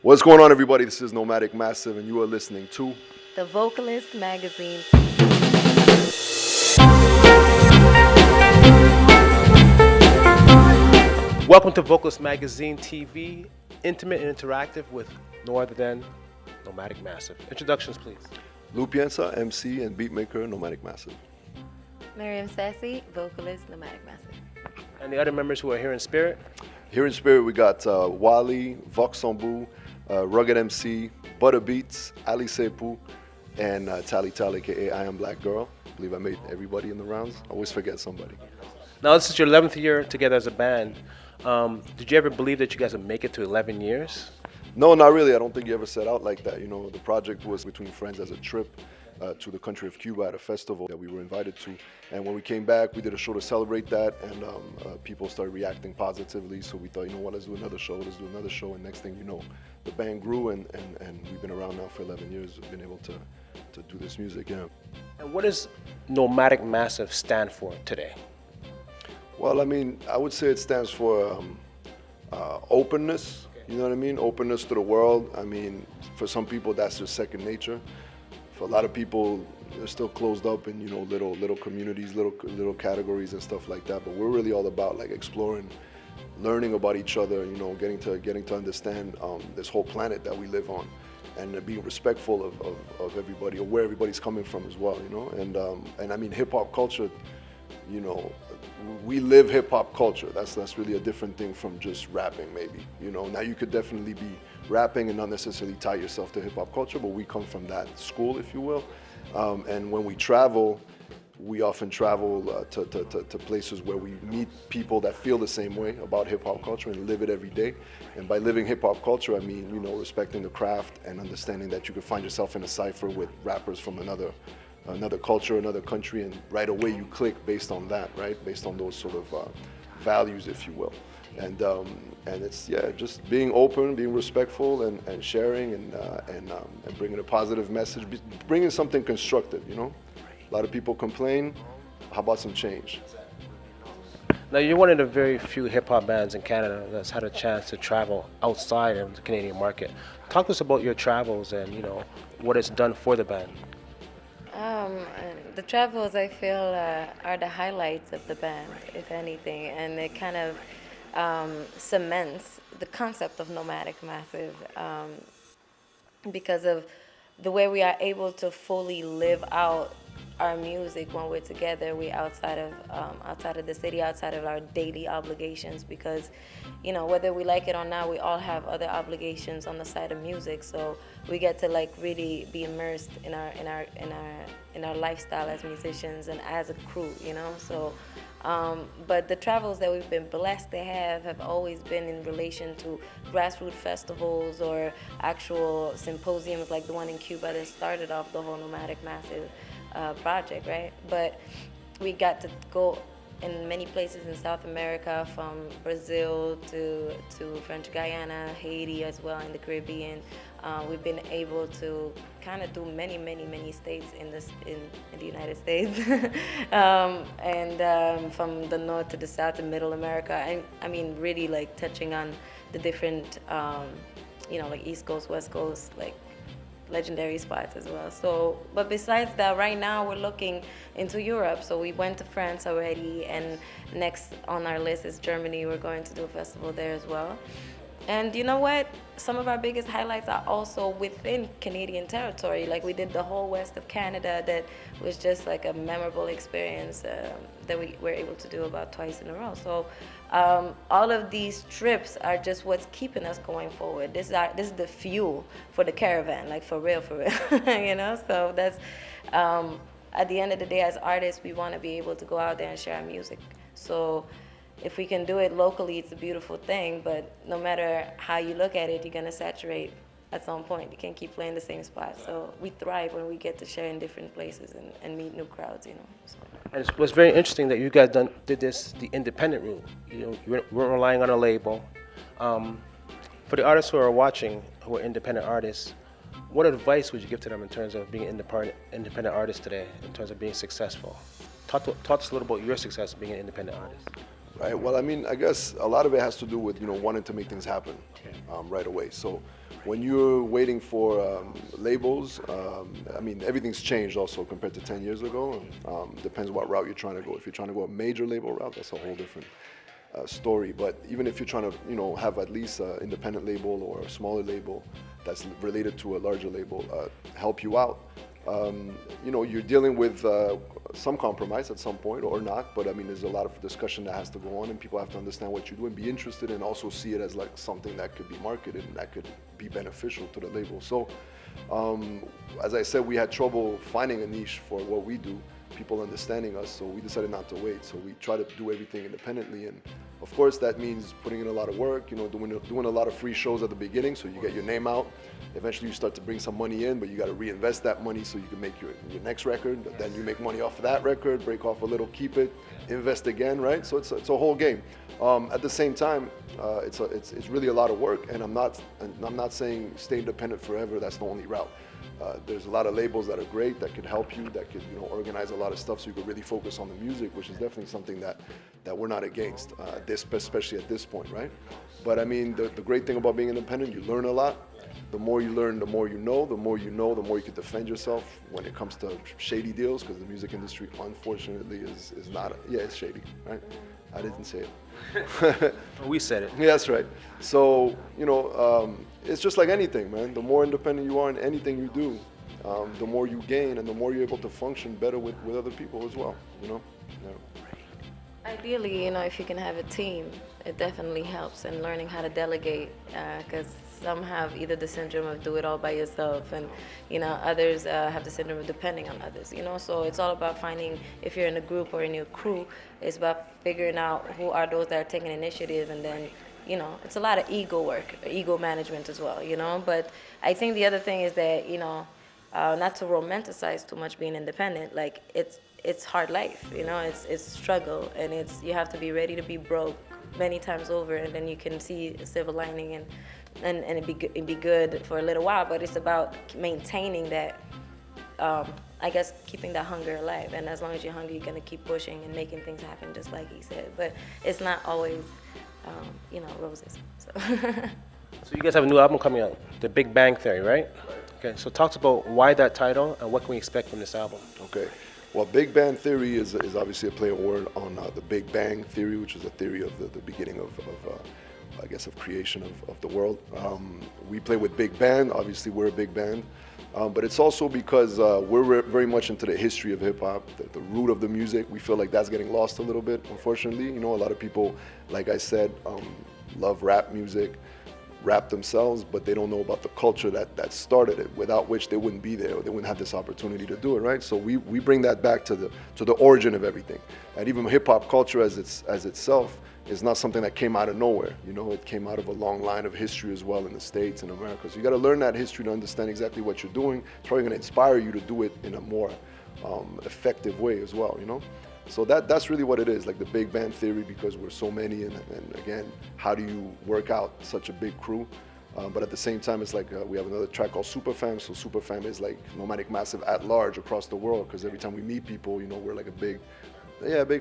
What's going on, everybody? This is Nomadic Massive, and you are listening to The Vocalist magazine. Welcome to Vocalist Magazine TV, intimate and interactive with no other than Nomadic Massive. Introductions, please. Lupienza, MC and beatmaker, Nomadic Massive. Miriam Sassy, vocalist, Nomadic Massive. And the other members who are here in spirit. Here in spirit, we got Wally, Vox Sambu, Rugged MC, Butter Beats, Ali Sepu, and Tally Tally, aka I Am Black Girl. I believe I made everybody in the rounds. I always forget somebody. Now, this is your 11th year together as a band. Did you ever believe that you guys would make it to 11 years? No, not really. I don't think you ever set out like that. You know, the project was between friends as a trip to the country of Cuba at a festival that we were invited to. And when we came back, we did a show to celebrate that, and people started reacting positively. So we thought, you know what, let's do another show, And next thing you know, the band grew, and we've been around now for 11 years. We've been able to do this music, yeah. And what does Nomadic Massive stand for today? Well, I mean, I would say it stands for openness. You know what I mean? Openness to the world. I mean, for some people, that's just second nature. For a lot of people, they're still closed up in, you know, little communities, little categories and stuff like that. But we're really all about like exploring, learning about each other. You know, getting to understand this whole planet that we live on, and being respectful of everybody, or where everybody's coming from as well. You know, and I mean, hip hop culture. You know, we live hip hop culture. That's really a different thing from just rapping, maybe. You know, now you could definitely be rapping and not necessarily tie yourself to hip hop culture, but we come from that school, if you will. And when we travel, we often travel to places where we meet people that feel the same way about hip hop culture and live it every day. And by living hip hop culture, I mean, you know, respecting the craft and understanding that you could find yourself in a cipher with rappers from another culture, another country, and right away you click based on that, right? Based on those sort of values, if you will. And it's, yeah, just being open, being respectful, and sharing, and bringing a positive message, bringing something constructive, you know? A lot of people complain. How about some change? Now, you're one of the very few hip-hop bands in Canada that's had a chance to travel outside of the Canadian market. Talk to us about your travels and, you know, what it's done for the band. The travels, I feel, are the highlights of the band, if anything, and it kind of cements the concept of Nomadic Massive because of the way we are able to fully live out our music when we're together. We outside of the city, outside of our daily obligations, because, you know, whether we like it or not, we all have other obligations on the side of music. So we get to like really be immersed in our lifestyle as musicians and as a crew, you know. So, but the travels that we've been blessed to have always been in relation to grassroots festivals or actual symposiums like the one in Cuba that started off the whole Nomadic Massive project, right? But we got to go in many places in South America, from Brazil to French Guiana, Haiti as well, in the Caribbean. We've been able to kind of do many states in the United States, and from the north to the south and middle America. And I mean, really like touching on the different, you know, like East Coast, West Coast, like legendary spots as well. So, but besides that, right now we're looking into Europe. So we went to France already, and next on our list is Germany. We're going to do a festival there as well. And you know what? Some of our biggest highlights are also within Canadian territory. Like we did the whole west of Canada, that was just like a memorable experience that we were able to do about twice in a row. So all of these trips are just what's keeping us going forward. This is the fuel for the caravan, like for real, you know? So that's, at the end of the day, as artists, we want to be able to go out there and share our music. So if we can do it locally, it's a beautiful thing, but no matter how you look at it, you're gonna saturate at some point. You can't keep playing the same spot. So we thrive when we get to share in different places and meet new crowds, you know. So. And it was very interesting that you guys did this the independent route. You know, you weren't relying on a label. For the artists who are watching, who are independent artists, what advice would you give to them in terms of being independent artists today, in terms of being successful? Talk to us a little about your success being an independent artist. Right. Well, I mean, I guess a lot of it has to do with wanting to make things happen right away. So when you're waiting for labels, I mean, everything's changed also compared to 10 years ago. Depends what route you're trying to go. If you're trying to go a major label route, that's a whole different story. But even if you're trying to have at least an independent label or a smaller label that's related to a larger label help you out. You're dealing with some compromise at some point or not, but I mean, there's a lot of discussion that has to go on, and people have to understand what you do and be interested and also see it as like something that could be marketed and that could be beneficial to the label. So, as I said, we had trouble finding a niche for what we do, people understanding us, so we decided not to wait. So we try to do everything independently, and of course that means putting in a lot of work, doing a lot of free shows at the beginning so you get your name out. Eventually you start to bring some money in, but you got to reinvest that money so you can make your next record. Then you make money off of that record, break off a little, keep it, invest again, right? So it's a whole game. At the same time, it's really a lot of work, and I'm not saying stay independent forever. That's the only route. There's a lot of labels that are great, that could help you, that could organize a lot of stuff so you could really focus on the music, which is definitely something that we're not against, especially at this point, right? But I mean, the great thing about being independent, you learn a lot. The more you learn, the more you know. The more you know, the more you can defend yourself when it comes to shady deals, because the music industry, unfortunately, is not. It's shady, right? I didn't say it. We said it. Yeah, that's right. So, it's just like anything, man. The more independent you are in anything you do, the more you gain and the more you're able to function better with other people as well, Yeah. Ideally, if you can have a team, it definitely helps in learning how to delegate, because some have either the syndrome of do it all by yourself, and others have the syndrome of depending on others. So it's all about finding, if you're in a group or in your crew, it's about figuring out who are those that are taking initiative, and then it's a lot of ego work, ego management as well. But I think the other thing is that not to romanticize too much being independent. Like it's hard life, it's struggle, and you have to be ready to be broke many times over, and then you can see a silver lining and it'd be good for a little while. But it's about maintaining that, I guess, keeping that hunger alive. And as long as you're hungry, you're gonna keep pushing and making things happen, just like he said. But it's not always, roses. So. So you guys have a new album coming out, The Big Bang Theory, right? Okay, so talk to us about why that title and what can we expect from this album? Okay. Well, Big Bang Theory is obviously a play on word on the Big Bang Theory, which is a theory of the beginning of creation of the world. We play with big band. Obviously, we're a big band. But it's also because we're very much into the history of hip-hop, the root of the music. We feel like that's getting lost a little bit, unfortunately. A lot of people, like I said, love rap music, rap themselves, but they don't know about the culture that started it, without which they wouldn't be there, or they wouldn't have this opportunity to do it, right? So we bring that back to the origin of everything. And even hip-hop culture as itself is not something that came out of nowhere. It came out of a long line of history as well in the States and America. So you got to learn that history to understand exactly what you're doing. It's probably going to inspire you to do it in a more effective way as well, So that's really what it is, like the Big Band Theory, because we're so many, and again, how do you work out such a big crew? But at the same time, it's like we have another track called Superfam. So Superfam is like Nomadic Massive at large across the world, because every time we meet people, we're like a big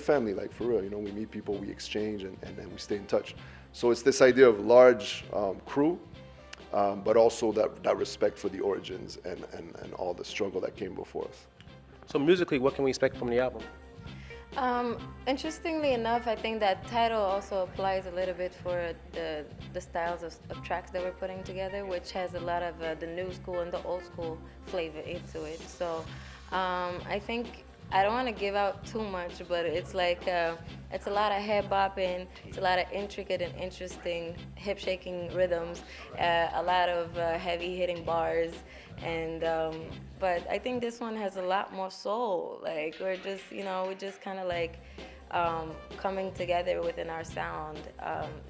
family, like for real. We meet people, we exchange, and then we stay in touch. So it's this idea of large crew, but also that respect for the origins and all the struggle that came before us. So musically, what can we expect from the album? Interestingly enough, I think that title also applies a little bit for the styles of tracks that we're putting together, which has a lot of the new school and the old school flavor into it. So I think I don't want to give out too much, but it's like it's a lot of head bopping, it's a lot of intricate and interesting hip shaking rhythms, a lot of heavy hitting bars, and but I think this one has a lot more soul. Like we're just kind of like coming together within our sound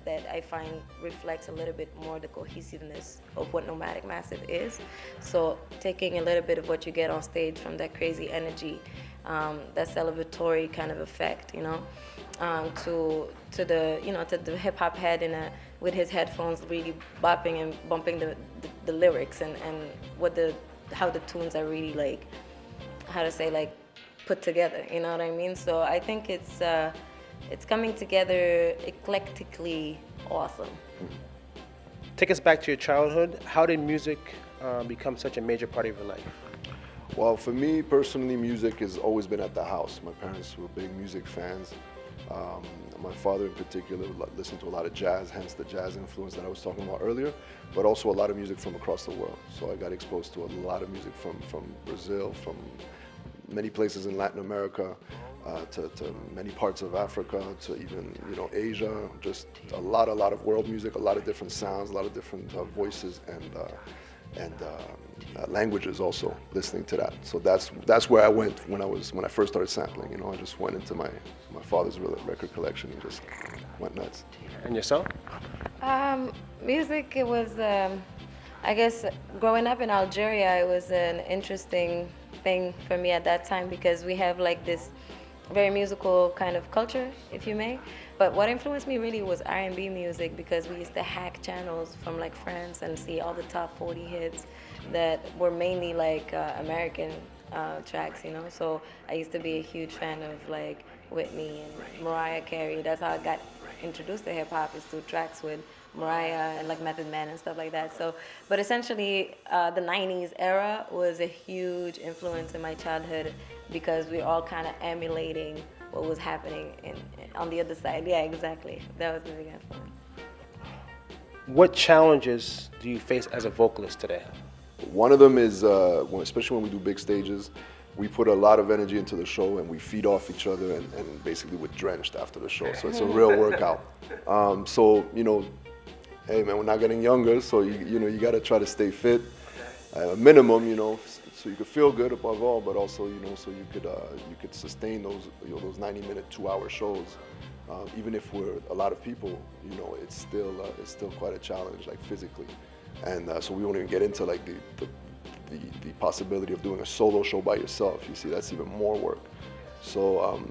that I find reflects a little bit more the cohesiveness of what Nomadic Massive is. So taking a little bit of what you get on stage from that crazy energy, that celebratory kind of effect, to the hip hop head with his headphones really bopping and bumping the lyrics and how the tunes are really like, how to say, like put together, you know what I mean? So I think it's it's coming together eclectically awesome. Take us back to your childhood. How did music become such a major part of your life? Well, for me personally, music has always been at the house. My parents were big music fans. My father in particular listened to a lot of jazz, hence the jazz influence that I was talking about earlier, but also a lot of music from across the world. So I got exposed to a lot of music from Brazil, from many places in Latin America, to many parts of Africa, to even Asia. Just a lot of world music, a lot of different sounds, a lot of different voices and languages also, listening to that. So that's where I went when I first started sampling. I just went into my father's record collection and just went nuts. And yourself? Music, it was, I guess, growing up in Algeria, it was an interesting thing for me at that time because we have like this very musical kind of culture, if you may. But what influenced me really was R&B music because we used to hack channels from like France and see all the top 40 hits that were mainly like American tracks, So I used to be a huge fan of like Whitney and Mariah Carey. That's how I got introduced to hip hop, is through tracks with Mariah and like Method Man and stuff like that. So, but essentially, the '90s era was a huge influence in my childhood because we all kind of emulating what was happening on the other side. Yeah, exactly. That was the big influence. What challenges do you face as a vocalist today? One of them is, especially when we do big stages, we put a lot of energy into the show and we feed off each other and basically we're drenched after the show. So it's a real workout. Hey man, we're not getting younger, so you got to try to stay fit, at a minimum, so you could feel good above all, but also so you could sustain those 90-minute, 2-hour shows. Even if we're a lot of people, it's still quite a challenge, like physically, and so we won't even get into like the possibility of doing a solo show by yourself. You see, that's even more work. So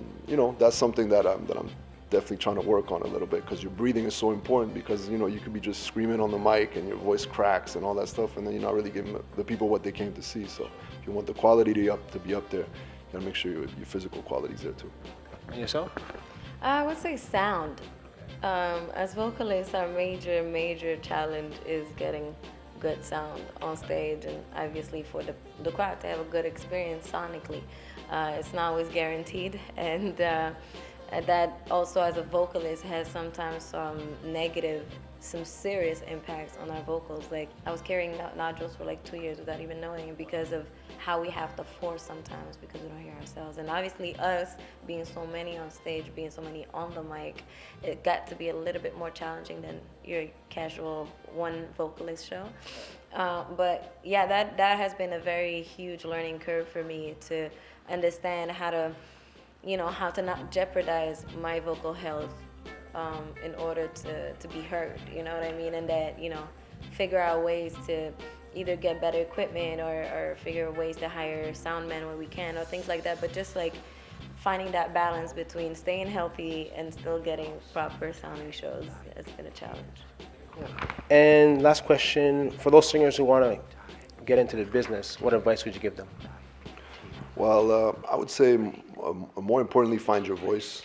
that's something that I'm definitely trying to work on a little bit, because your breathing is so important, because you could be just screaming on the mic and your voice cracks and all that stuff, and then you're not really giving the people what they came to see. So if you want the quality to be up there, you gotta make sure your physical quality's there too. And yourself? I would say sound. As vocalists, our major challenge is getting good sound on stage, and obviously for the crowd to have a good experience sonically. It's not always guaranteed, and that also, as a vocalist, has sometimes some serious impacts on our vocals. Like, I was carrying nodules for like 2 years without even knowing it, because of how we have to force sometimes, because we don't hear ourselves. And obviously us being so many on stage, being so many on the mic, it got to be a little bit more challenging than your casual one vocalist show. But yeah, that has been a very huge learning curve for me, to understand how to not jeopardize my vocal health in order to be heard, you know what I mean? And that, figure out ways to either get better equipment or figure ways to hire soundmen where we can, or things like that. But just like finding that balance between staying healthy and still getting proper sounding shows has been a challenge. And last question, for those singers who want to get into the business, what advice would you give them? Well, I would say more importantly, find your voice.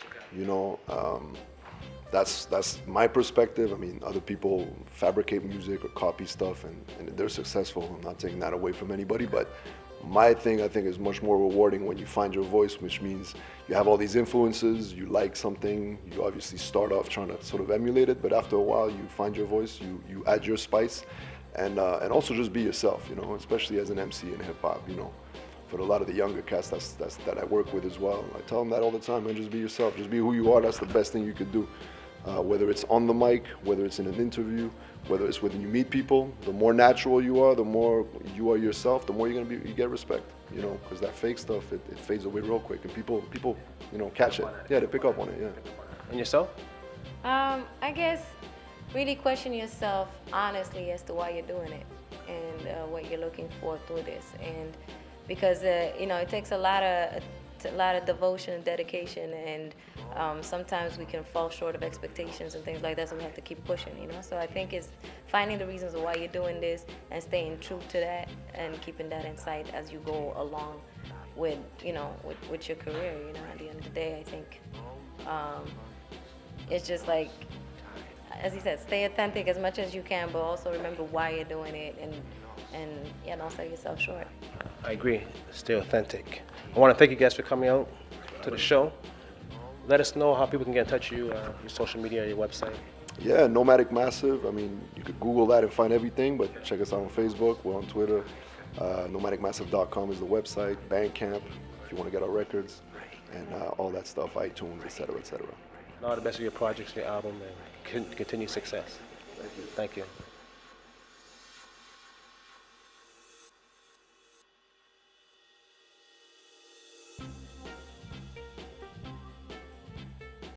That's my perspective. I mean, other people fabricate music or copy stuff, and they're successful. I'm not taking that away from anybody, but my thing, I think, is much more rewarding when you find your voice, which means you have all these influences, you like something, you obviously start off trying to sort of emulate it, but after a while you find your voice, you add your spice, and also just be yourself, especially as an MC in hip hop, For a lot of the younger cats that I work with as well, I tell them that all the time, man, just be yourself, just be who you are. That's the best thing you could do. Whether it's on the mic, whether it's in an interview, whether it's when you meet people, the more natural you are, the more you are yourself, the more you get respect, because that fake stuff, it fades away real quick, and people, catch it. Yeah, they pick up on it, yeah. And yourself? I guess really question yourself honestly as to why you're doing it, and what you're looking for through this, and because it takes a lot of devotion and dedication, and sometimes we can fall short of expectations and things like that, so we have to keep pushing, So I think it's finding the reasons why you're doing this and staying true to that, and keeping that in sight as you go along with with your career. At the end of the day, I think it's just like, as he said, stay authentic as much as you can, but also remember why you're doing it, and yeah, don't sell yourself short. I agree. Stay authentic. I want to thank you guys for coming out to the show. Let us know how people can get in touch with you, your social media, your website. Yeah, Nomadic Massive. I mean, you could Google that and find everything, but check us out on Facebook. We're on Twitter. Nomadicmassive.com is the website. Bandcamp, if you want to get our records, and all that stuff, iTunes, etc., etc. All the best of your projects, your album, and continue success. Thank you.